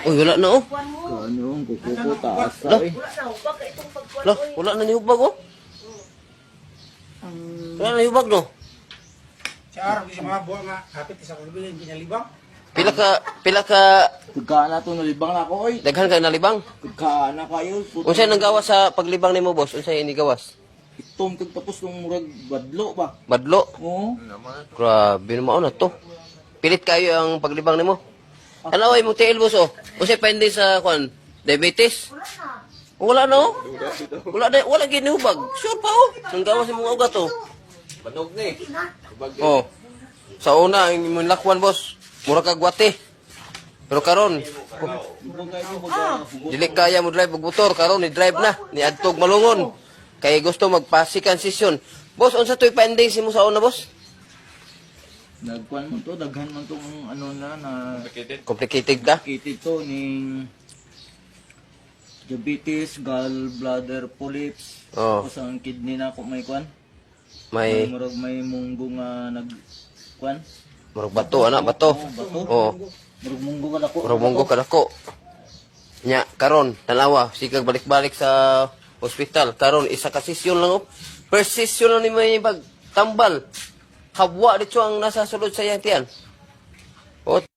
Uy, wala na oh. Ano, ang kuko taas Lah. eh. Lah, wala na ni hubag oh. Wala na ni hubag no. Si Arab, di si mga buwan nga, kapit isa kong bilhin, ginalibang. Pila ka Tugkaan na ito, nalibang na ako oy. daghan ka nalibang. Tugkaan na kayo. Unsay nang gawas sa paglibang nimo boss? Unsay ini gawas? Itom kag tapos nung murag badlo ba? Badlo. Oo. Grabe naman na to. Pilit kayo ang paglibang nimo. Ano ay mo tiil boss oh. Unsay paindi sa kwan? Diabetes? Wala na oh. Wala ginubag. Sure pa oh. Nang gawas imong ugat oh. Banog ni. Oh. Sa una ang imong lakwan boss. Mura ka gwate. Pero karon, Ibang kayo mag dili kaya mo drive og motor karon ni drive na ni adtog malungon. Kay gusto magpasikan session. Boss, unsa toy pending si mo sa una boss? nagkuan mo to, daghan man tong ano na Complicated ka? kitid to ning diabetes, gallbladder polyps. Oh. Tapos ang kidney na ako may kuan. May May munggo nga kuan. murag bato ana bato. Bato. Oh, Murag munggo ka dako. murag munggo ka dako. Nya karon tanawa sikag balik-balik sa ospital. Karon isa ka session lang oh. First session lang ni may pagtambal. Habwa dito ang nasa sulod sa iyang tiyan. Oh,